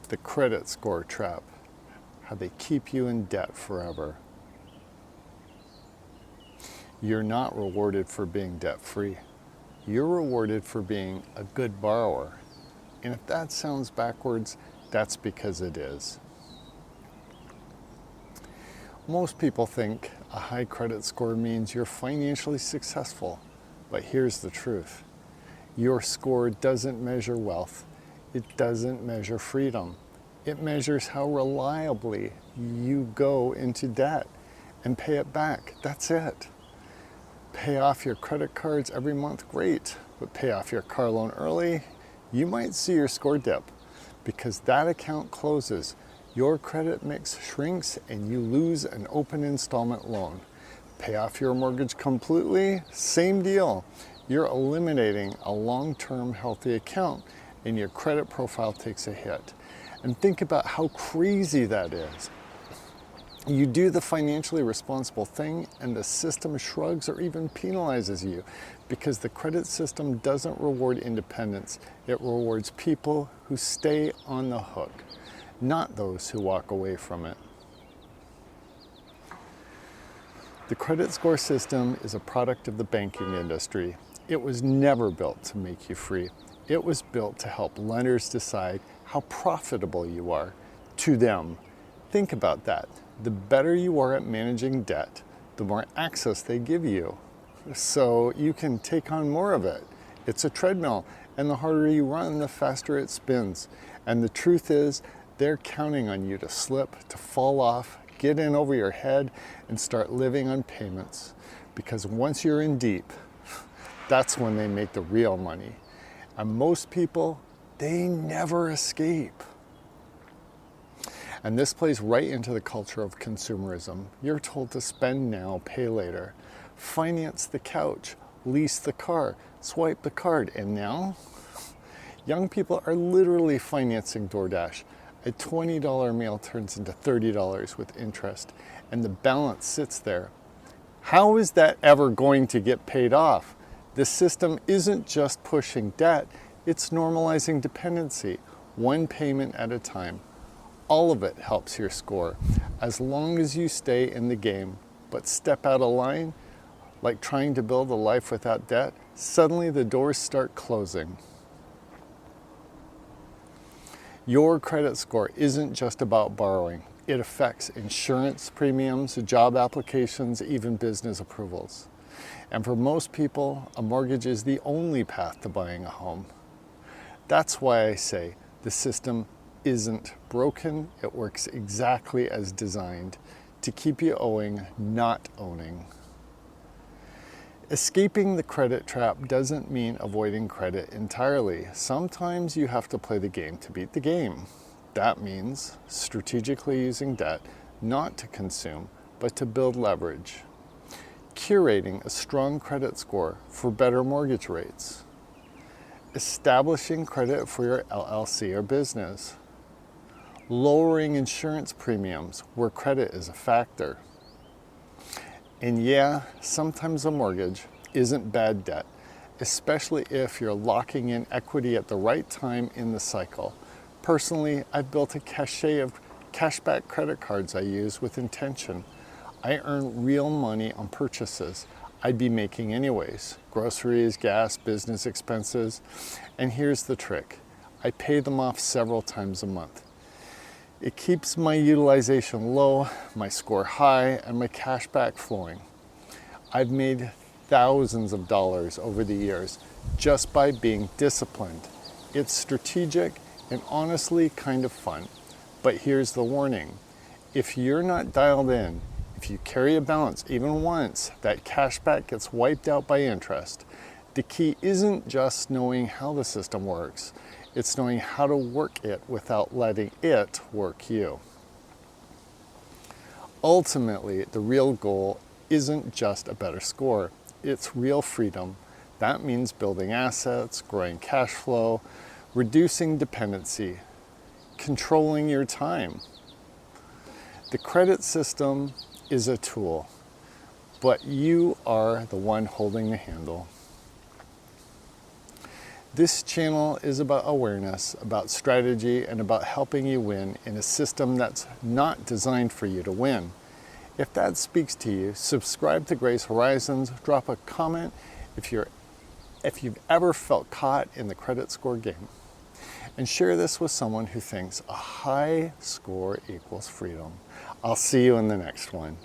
The credit score trap, how they keep you in debt forever. You're not rewarded for being debt-free. You're rewarded for being a good borrower. And if that sounds backwards, that's because it is. Most people think a high credit score means you're financially successful. But here's the truth. Your score doesn't measure wealth. It doesn't measure freedom. It measures how reliably you go into debt and pay it back. That's it. Pay off your credit cards every month, great. But pay off your car loan early, you might see your score dip because that account closes. Your credit mix shrinks and you lose an open installment loan. Pay off your mortgage completely, same deal. You're eliminating a long-term healthy account and your credit profile takes a hit. And think about how crazy that is. You do the financially responsible thing and the system shrugs or even penalizes you because the credit system doesn't reward independence. It rewards people who stay on the hook, not those who walk away from it. The credit score system is a product of the banking industry. It was never built to make you free. It was built to help lenders decide how profitable you are to them. Think about that. The better you are at managing debt, the more access they give you. So you can take on more of it. It's a treadmill, and the harder you run, the faster it spins. And the truth is, they're counting on you to slip, to fall off, get in over your head, and start living on payments. Because once you're in deep, that's when they make the real money. And most people, they never escape. And this plays right into the culture of consumerism. You're told to spend now, pay later. Finance the couch, lease the car, swipe the card. And now, young people are literally financing DoorDash. A $20 meal turns into $30 with interest, and the balance sits there. How is that ever going to get paid off? The system isn't just pushing debt, it's normalizing dependency, one payment at a time. All of it helps your score, as long as you stay in the game. But step out of line, like trying to build a life without debt, suddenly the doors start closing. Your credit score isn't just about borrowing. It affects insurance premiums, job applications, even business approvals. And for most people, a mortgage is the only path to buying a home. That's why I say the system isn't broken. It works exactly as designed to keep you owing, not owning. Escaping the credit trap doesn't mean avoiding credit entirely. Sometimes you have to play the game to beat the game. That means strategically using debt not to consume, but to build leverage. Curating a strong credit score for better mortgage rates. Establishing credit for your LLC or business. Lowering insurance premiums where credit is a factor. And yeah, sometimes a mortgage isn't bad debt, especially if you're locking in equity at the right time in the cycle. Personally, I've built a cache of cashback credit cards I use with intention. I earn real money on purchases I'd be making anyways. Groceries, gas, business expenses. And here's the trick. I pay them off several times a month. It keeps my utilization low, my score high, and my cash back flowing. I've made thousands of dollars over the years just by being disciplined. It's strategic and honestly kind of fun. But here's the warning. If you're not dialed in, if you carry a balance even once, that cash back gets wiped out by interest. The key isn't just knowing how the system works. It's knowing how to work it without letting it work you. Ultimately, the real goal isn't just a better score. It's real freedom. That means building assets, growing cash flow, reducing dependency, controlling your time. The credit system is a tool, but you are the one holding the handle. This channel is about awareness, about strategy, and about helping you win in a system that's not designed for you to win. If that speaks to you, subscribe to Grace Horizons, drop a comment if you've ever felt caught in the credit score game, and share this with someone who thinks a high score equals freedom. I'll see you in the next one.